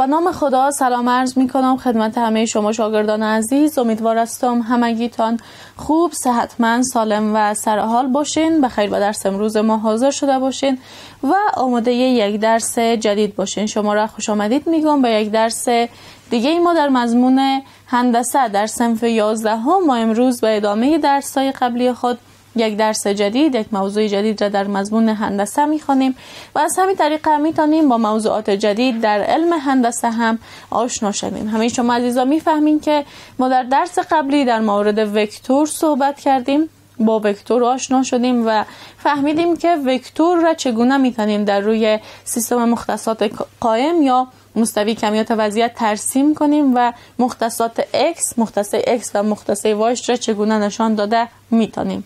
به نام خدا سلام عرض می کنم خدمت همه شما شاگردان عزیز. امیدوار هستم همگیتان خوب، صحتمند، سالم و سرحال باشین. بخیر به درس امروز ما حاضر شده باشین و آماده یک درس جدید باشین. شما را خوش آمدید میگم به یک درس دیگه. ما در مضمون هندسه در صنف 11 ما امروز به ادامه درس‌های قبلی خود یک درس جدید، یک موضوع جدید را در مضمون هندسه می‌خوانیم و از همین طریقه می‌تونیم با موضوعات جدید در علم هندسه هم آشنا شویم. همه شما عزیزان می‌فهمین که ما در درس قبلی در مورد وکتور صحبت کردیم، با وکتور آشنا شدیم و فهمیدیم که وکتور را چگونه می‌تونیم در روی سیستم مختصات قائم یا مستوی کمیت وضعیت ترسیم کنیم و مختصات x، مختصه x و مختصه y را چگونه نشان داده می‌تونیم.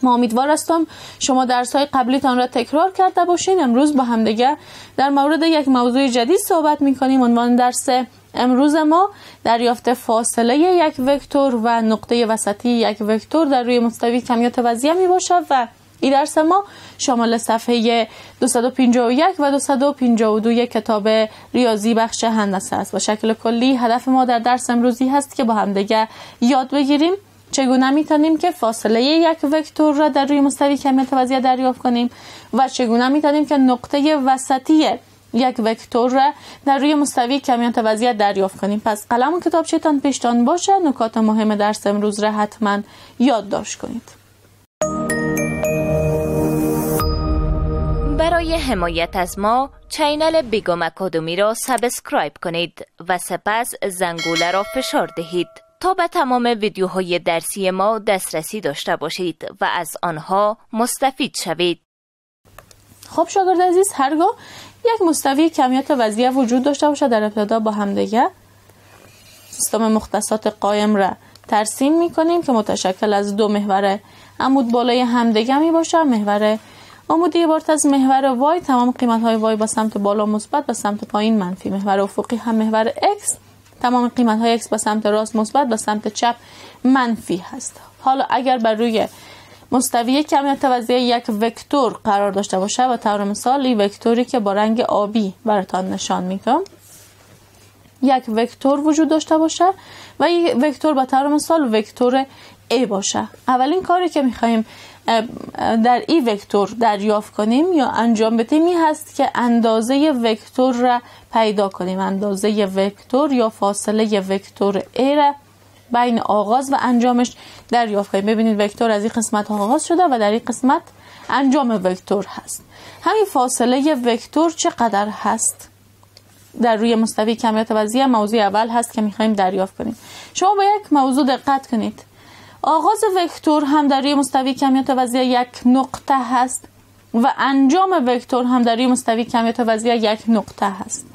ما امیدوار هستم شما درس‌های قبلیتان را تکرار کرده باشین. امروز با هم دیگه در مورد یک موضوع جدید صحبت می‌کنیم. عنوان درس امروز ما دریافت فاصله یک وکتور و نقطه وسطی یک وکتور در روی مستوی کمیت وضعیت میباشد و این درس ما شامل صفحه 251 و 252 کتاب ریاضی بخش هندسه است. با شکل کلی هدف ما در درس امروزی هست که با هم دیگه یاد بگیریم چگونه میتونیم که فاصله یک وکتور را در روی مستوی کمیت وضعیت دریافت کنیم و چگونه میتونیم که نقطه وسطی یک وکتور را در روی مستوی کمیت وضعیت دریافت کنیم. پس قلم و کتابچه‌تان پیشتان باشه. نکات مهم درس امروز را حتما یادداشت کنید. برای حمایت از ما چینل بیگم اکادمی را سابسکرایب کنید و سپس زنگوله را فشار دهید تا به تمام ویدیوهای درسی ما دسترسی داشته باشید و از آنها مستفید شوید. خب شاگرد عزیز، هرگاه یک مستوی کمیت وضعیت وجود داشته باشه در ابتدا با هم دیگه سیستم مختصات قائم را ترسیم میکنیم که متشکل از دو محور عمود بالای همدیگه می باشه. محور عمودی عبارت از محور وای، تمام قیمت های وای به سمت بالا مثبت، به سمت پایین منفی. محور افقی هم محور x، تمام قیمت های x به سمت راست مثبت، به سمت چپ منفی هست. حالا اگر بر روی مستوی کمیت وضعیت یک وکتور قرار داشته باشه، به طور مثال این وکتوری که با رنگ آبی براتان نشان میدم، یک وکتور وجود داشته باشه و این وکتور به طور مثال وکتور A باشه. اولین کاری که میخوایم در این وکتور دریافت کنیم یا انجام بدیم این هست که اندازه وکتور را پیدا کنیم. اندازه وکتور یا فاصله وکتور A را بین آغاز و انجامش دریافت کنیم. ببینید وکتور از این قسمت آغاز شده و در این قسمت انجام وکتور هست. همین فاصله وکتور چقدر هست در روی مستوی کمیت وضعیت موضوع اول هست که میخوایم دریافت کنیم. شما با یک موضوع دقت کنید. آغاز وکتور هم در روی مستوی کمیت وضعیت یک نقطه هست و انجام وکتور هم در روی مستوی کمیت وضعیت یک نقطه هست.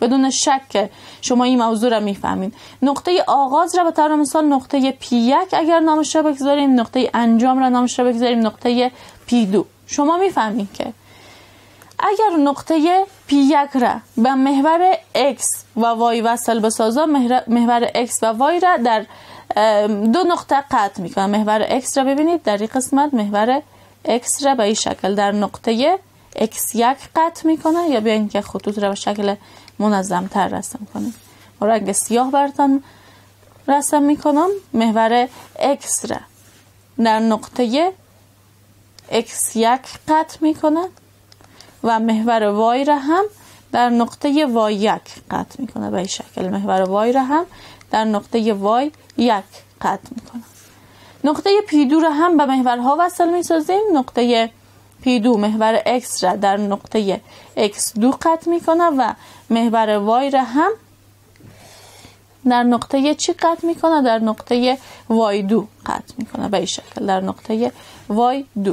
بدون شک شما این موضوع را میفهمید. نقطه آغاز را به طور مثال نقطه P1 اگر نامش را بگذاریم، نقطه انجام را نامش را بگذاریم نقطه P2. شما میفهمید که اگر نقطه P1 را به محور X و Y وصل بسازم، محور X و Y را در دو نقطه قطع میکنم. محور X را ببینید در این قسمت محور X را به این شکل در نقطه X1 قطع میکنه، یا بیاین که خطوط را به شکل منظم تر رسم کنیم. رنگ سیاه براتون رسم میکنم. محور X را در نقطه X1 قطع میکنه و محور Y را هم در نقطه Y1 قطع میکنه. به این شکل محور Y را هم در نقطه Y1 قطع میکنه. نقطه P2 را هم به محورها وصل میسازیم. نقطه P2 محور X را در نقطه X2 قطع میکنه و محور Y را هم در نقطه چی قطع میکنه؟ در نقطه Y2 قطع میکنه. به این شکل در نقطه Y2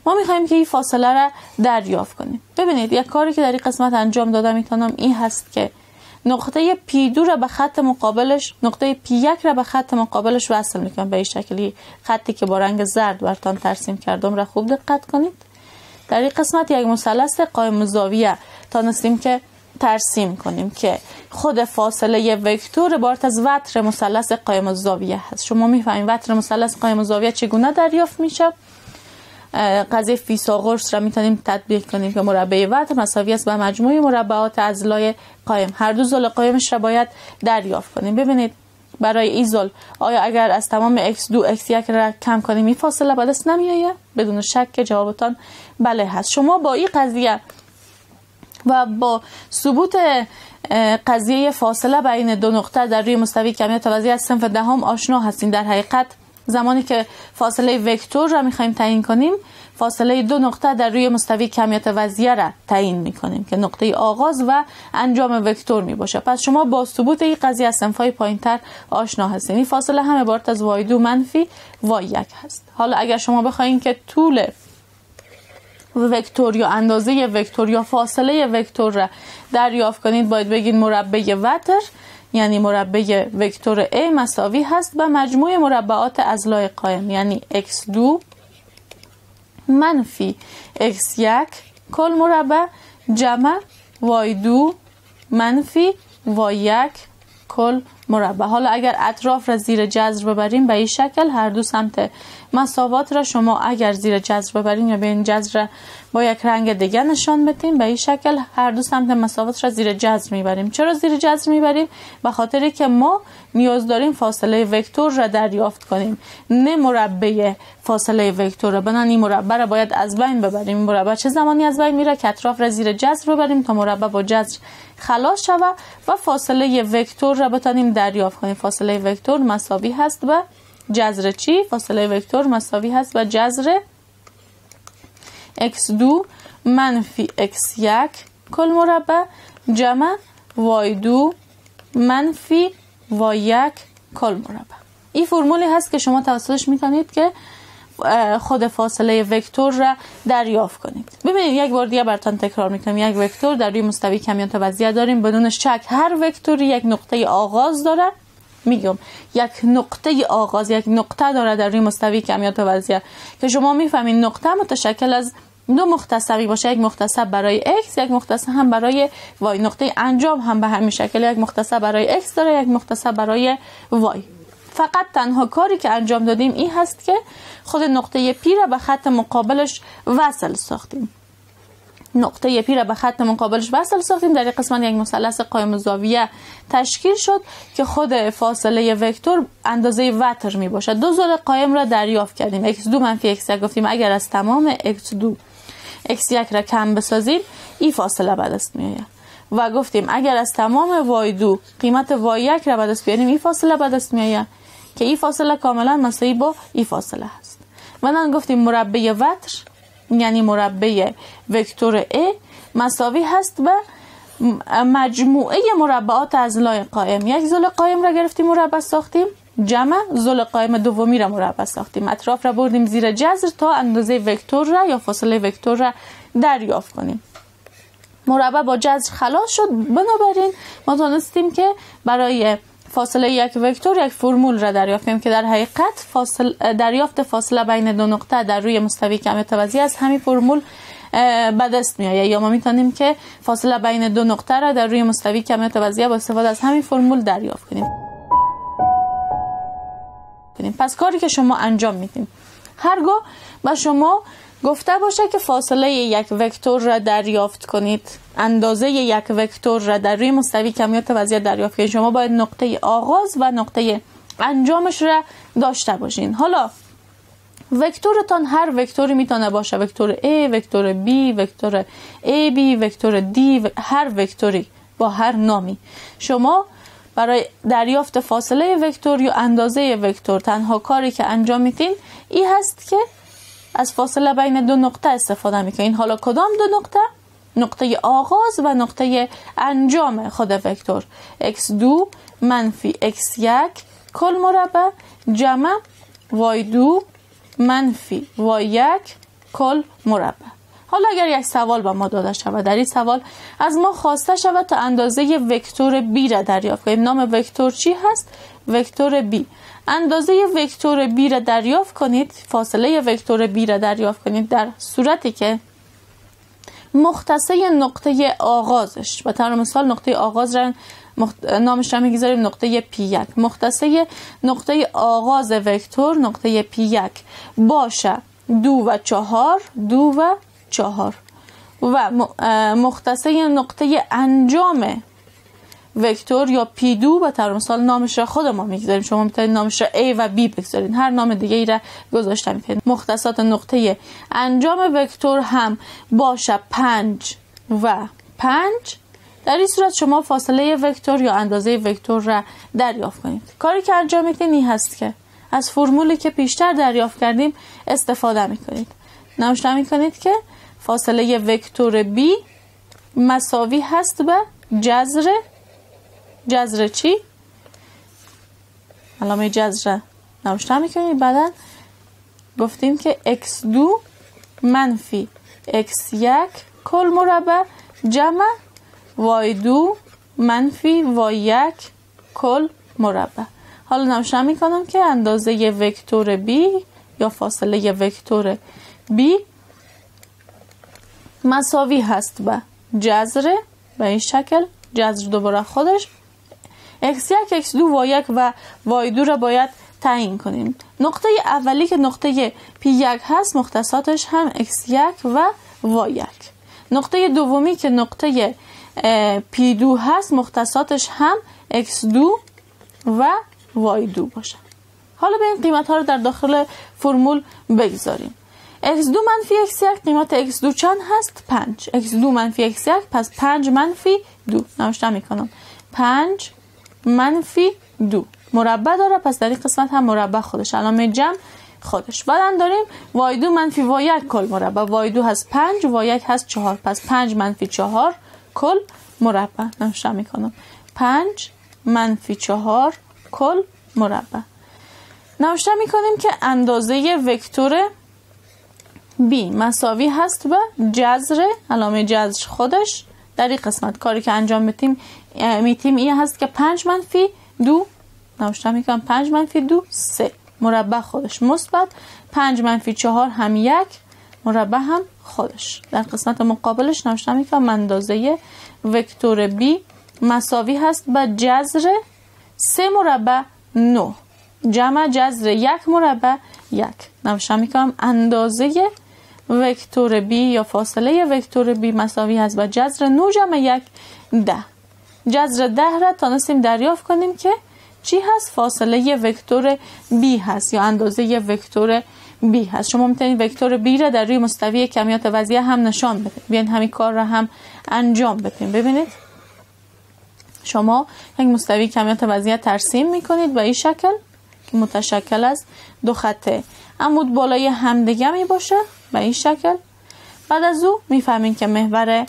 ما میخوایم که این فاصله را دریافت کنیم. ببینید یک کاری که در این قسمت انجام داده میتونم این هست که نقطه P2 را به خط مقابلش، نقطه P1 را به خط مقابلش وصل میکنم. به این شکلی خطی که با رنگ زرد براتون ترسیم کردم را خوب دقت کنید. در این قسمت یک مثلث قائم الزاویه تانستیم که ترسیم کنیم که خود فاصله وکتور عبارت از وتر مثلث قائم الزاویه هست. شما میفهمید وتر مثلث قائم الزاویه چگونه دریافت میشه؟ قضیه فیثاغورس را میتونیم تطبیق کنیم که مربع وتر مساوی است با مجموع مربعات اضلاع قائم. هر دو ضلع قائمش را باید دریافت کنیم. ببینید برای این ضلع آیا اگر از تمام x2 x1 را کم کنیم این فاصله به دست نمیآید؟ بدون شک که جوابتان بله هست. شما با این قضیه و با ثبوت قضیه فاصله بین دو نقطه در روی مستوی کمیت وضعی از صنف دهم آشنا هستین. در حقیقت زمانی که فاصله وکتور را میخوایم تعیین کنیم فاصله دو نقطه در روی مستوی کمیت وضعی را تعیین میکنیم که نقطه آغاز و انجام وکتور میباشه. پس شما با ثبوت این قضیه از صنف‌های پایینتر آشنا هستین. این فاصله هم عبارت از y2 منفی y1 هست. حالا اگر شما بخواین که طول وکتور یا اندازه وکتور یا فاصله وکتور را دریافت کنید باید بگید مربع وتر یعنی مربع وکتور A مساوی هست به مجموع مربعات اضلاع قائم یعنی x2 منفی x1 کل مربع جمع y2 منفی y1 کل مربع. حالا اگر اطراف را زیر جذر ببریم به این شکل هر دو سمت مساوات را شما اگر زیر جذر ببریم یا به این جذر را با یک رنگ دیگه نشان بدیم به این شکل هر دو سمت مساوات را زیر جذر میبریم. چرا زیر جذر میبریم؟ به خاطری که ما نیاز داریم فاصله وکتور را دریافت کنیم نه مربع فاصله وکتور را. بنابراین این مربع را باید از بین ببریم. این مربع چه زمانی از بین میره که اطراف را زیر جذر ببریم تا مربع با جذر خلاص شود و فاصله وکتور را بتونیم دریافت کنیم. فاصله وکتور مساوی هست به جذر چی؟ فاصله وکتور مساوی هست به جذر x2 منفی x1 کل مربع جمع y2 منفی y1 کل مربع. این فرمولی هست که شما توسطش میتونید که خود فاصله وکتور را دریافت کنید. ببینید یک بار دیگه براتون تکرار میکنم. یک وکتور در روی مستوی کمیت وضعی داریم. بدون شک هر وکتوری یک نقطه آغاز داره. میگم یک نقطه آغاز یک نقطه داره در روی مستوی کمیت وضعی که شما میفهمید نقطه متشکل از دو مختصری باشه. یک مختصر برای x یک مختصر هم برای y. نقطه انجام هم به همین شکل یک مختصر برای x داره یک مختصر برای y. فقط تنها کاری که انجام دادیم این هست که خود نقطه P را به خط مقابلش وصل ساختیم. نقطه P را به خط مقابلش وصل ساختیم. در این قسمت یک مثلث قائم الزاویه تشکیل شد که خود فاصله وکتور اندازه وتر می باشد. دو ضلع قائم را دریافت کردیم. x2 منفی x1 گفتیم اگر از تمام x2 x1 را کم بسازیم این فاصله به دست می آید و گفتیم اگر از تمام y2 قیمت y1 را به دست بیاریم این فاصله به دست می آید که این فاصله کاملا مساوی با این فاصله هست. من گفتیم مربع وتر یعنی مربع وکتور A مساوی هست به مجموعه مربعات اضلاع قائم. یک ضلع قائم را گرفتیم مربع ساختیم جمع ضلع قائم دومی را مربع ساختیم. اطراف را بردیم زیر جذر تا اندازه وکتور را یا فاصله وکتور را دریافت کنیم. مربع با جذر خلاص شد. بنابراین ما تونستیم که برای فاصله یک وکتور یک فرمول را دریافت کنیم که در حقیقت دریافت فاصله بین دو نقطه در روی مستوی کمیت وضعی از همین فرمول به دست می آید. یا ما میتونیم که فاصله بین دو نقطه را در روی مستوی کمیت وضعی با استفاده از همین فرمول دریافت کنیم. پس کاری که شما انجام میدین هرگاه با شما گفته باشه که فاصله یک وکتور را دریافت کنید اندازه یک وکتور را در روی مستوی کمیت وضعی دریافت کنید شما باید نقطه آغاز و نقطه انجامش را داشته باشین. حالا وکتورتان هر وکتوری میتونه باشه وکتور A وکتور B وکتور AB وکتور D هر وکتوری با هر نامی. شما برای دریافت فاصله وکتور یا اندازه وکتور تنها کاری که انجام میدین این هست که از فاصله بین دو نقطه استفاده میکنین. حالا کدام دو نقطه؟ نقطه آغاز و نقطه انجام خود وکتور x2 منفی x1 کل مربع جمع y2 منفی y1 کل مربع. حالا اگر یک سوال به ما داده شود در این سوال از ما خواسته شود تا اندازه وکتور B را دریافت کنیم. نام وکتور چی هست؟ وکتور B. اندازه وکتور B را دریافت کنید فاصله وکتور B را دریافت کنید در صورتی که مختصه نقطه آغازش به طور مثال نقطه آغاز را نامش را میگذاریم نقطه P1 مختصه نقطه آغاز وکتور نقطه P1 باشه 2 و 4 2 و 4 و مختصه نقطه انجام وکتور یا P2 و طور مثال نامش را خود ما میگذاریم. شما میتونید نامش را A و B بگذارید، هر نام دیگه ای را گذاشته میتونید. مختصات نقطه انجام وکتور هم باشه 5 و 5. در این صورت شما فاصله وکتور یا اندازه وکتور را دریافت کنید. کاری که انجام میدین این هست که از فرمولی که پیشتر دریافت کردیم استفاده میکنید. نوشته میکنید که فاصله وکتور B مساوی هست به جذر چی؟ علامه جذر نوشته میکنید. بعدا گفتیم که x2 منفی x1 کل مربع جمع y2 منفی y1 کل مربع. حالا نوشته میکنم که اندازه وکتور B یا فاصله وکتور B مساوی هست به جذر به این شکل، جذر دوباره خودش x1 x2 y1 و y2 را باید تعیین کنیم. نقطه اولی که نقطه P1 هست مختصاتش هم x1 و y1. نقطه دومی که نقطه P2 هست مختصاتش هم x2 و y2 باشه. حالا به این قیمت ها رو در داخل فرمول بگذاریم. x2 منفی x1 قیمت x2 چند هست؟ 5. x2 منفی x1 پس 5 منفی 2 نوشته میکنم 5 منفی 2 مربع داره، پس در این قسمت هم مربع خودش علامه جمع خودش. بعدن داریم y2 منفی y1 کل مربع. y2 هست 5 y1 هست 4 پس 5 منفی 4 کل مربع نوشته میکنم 5 منفی 4 کل مربع. نوشته میکنیم که اندازه وکتور B مساوی هست به جذر علامه جذر خودش. در این قسمت کاری که انجام میتیم این هست که 5 منفی 2 نوشته میکنم 5 منفی 2 3 مربع خودش مثبت 5 منفی 4 هم 1 مربع هم خودش. در قسمت مقابلش نوشته میکنم اندازه وکتور B مساوی هست به جذر 3 مربع 9 جمع جذر 1 مربع 1 نوشته میکنم اندازه وکتور B یا فاصله وکتور B مساوی هست با جذر 9 جمع 1 10. جذر 10 را تانستیم دریافت کنیم که چی هست؟ فاصله وکتور B هست یا اندازه وکتور B هست. شما میتونید وکتور B را در روی مستوی کمیات وضعیه هم نشان بدید. بیاین همین کار را هم انجام بدیم. ببینید شما یک مستوی کمیات وضعیه ترسیم میکنید به این شکل که متشکل از دو خط عمود بالای همدیگه می باشه به این شکل. بعد از او میفهمین که محور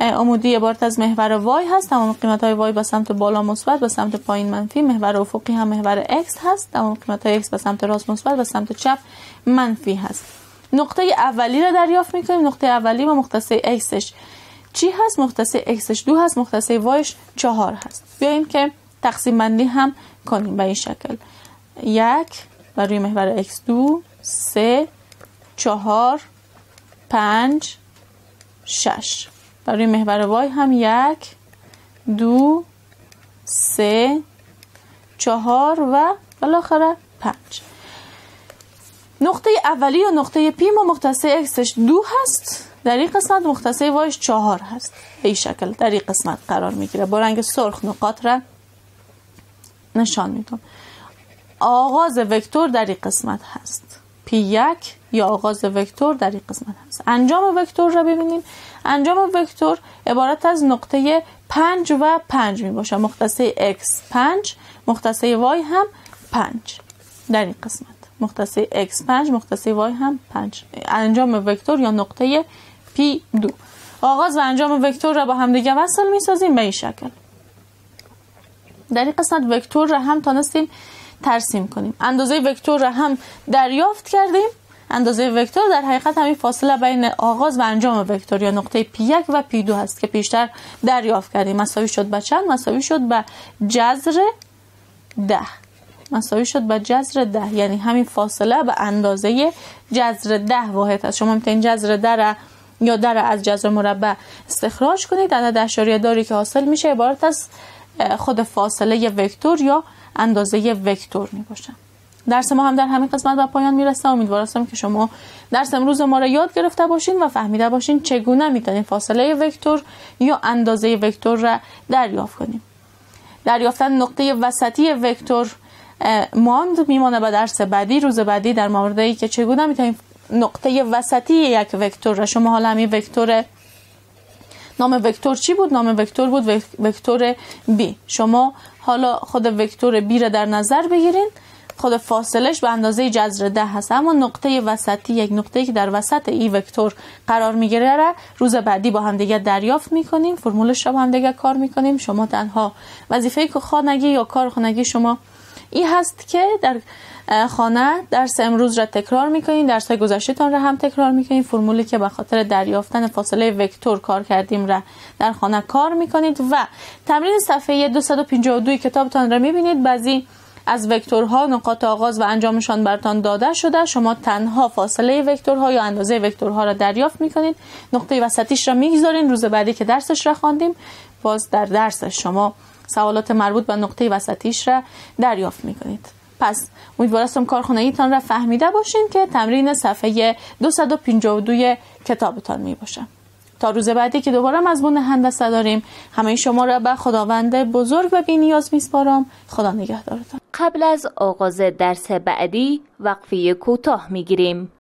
عمودی عبارت از محور y هست، تمام قیمت های y به سمت بالا مثبت به سمت پایین منفی. محور افقی هم محور x هست، تمام قیمت های x به سمت راست مثبت به سمت چپ منفی هست. نقطه اولی را دریافت میکنیم. نقطه اولی و مختصه xش چی هست؟ مختصه xش 2 هست، مختصه yش 4 هست. بیاییم که تقسیم بندی هم کنیم به این شکل. 1 بر روی محور x2 3 4 5 6 برای محور y هم 1 2 3 4 و بالاخره 5. نقطه اولی و نقطه P ما مختصه xش 2 هست، در این قسمت مختصه yش 4 هست. به این شکل در این قسمت قرار میگیره. با رنگ سرخ نقاط را نشان میدم. آغاز وکتور در این قسمت هست P1 یا آغاز وکتور در این قسمت هست. انجام وکتور را ببینیم. انجام وکتور عبارت از نقطه 5 و 5 می باشه. مختصه x 5 مختصه y هم 5 در این قسمت. مختصه x 5 مختصه y هم 5. انجام وکتور یا نقطه P2. آغاز و انجام وکتور را با هم دیگه وصل می سازیم به این شکل. در این قسمت وکتور را هم تانستیم ترسیم کنیم. اندازه وکتور را هم دریافت کردیم. اندازه وکتور در حقیقت همین فاصله بین آغاز و انجام وکتور یا نقطه P1 و P2 هست که پیشتر دریافت کردیم. مساوی شد به چند؟ مساوی شد به جذر 10. مساوی شد به جذر 10 یعنی همین فاصله به اندازه جذر 10 واحد است. شما میتونید جذر 10 را یا 10 را از جذر مربع استخراج کنید. عدد اعشاری داری که حاصل میشه عبارت از خود فاصله وکتور یا اندازه وکتور می باشه. درس ما هم در همین قسمت به پایان میرسه. امیدوارم که شما درس امروز ما را یاد گرفته باشین و فهمیده باشین چگونه میتونین فاصله وکتور یا اندازه وکتور را دریافت کنیم. دریافتن نقطه وسطی وکتور میمانه به درس بعدی، روز بعدی، در موردی که چگونه میتونیم نقطه وسطی یک وکتور را، شما حالا همین وکتور، نام وکتور چی بود؟ نام وکتور بود وکتور b. شما حالا خود وکتور b را در نظر بگیرین، خود فاصلش به اندازه جذر 10 هست، اما نقطه وسطی، یک نقطه‌ای که در وسط این وکتور قرار میگیره را روز بعدی با هم دیگه دریافت میکنیم، فرمولش را با هم دیگه کار میکنیم. شما تنها وظیفه خانگی یا کار خانگی شما این هست که در خانه درس امروز را تکرار میکنین، درس های گذشته‌تان را هم تکرار میکنین، فرمولی که به خاطر دریافتن فاصله وکتور کار کردیم را در خانه کار میکنید و تمرین صفحه 252 کتابتان را میبینید. بعضی از وکتورها نقاط آغاز و انجامشان براتان داده شده، شما تنها فاصله وکتورها یا اندازه وکتورها را دریافت میکنید، نقطه وسطیش را میگذارین. روز بعدی که درسش را خواندیم باز در درسش شما سوالات مربوط به نقطه وسطیش را دریافت میکنید. پس امیدوارم کارخانگیتان را فهمیده باشین که تمرین صفحه 252 کتابتان می باشه. تا روز بعدی که دوباره مضمون هندسه داریم، همه شما را به خداوند بزرگ و بی‌نیاز میسپارم. خدا نگهدارتان. قبل از آغاز درس بعدی وقفه کوتاه میگیریم.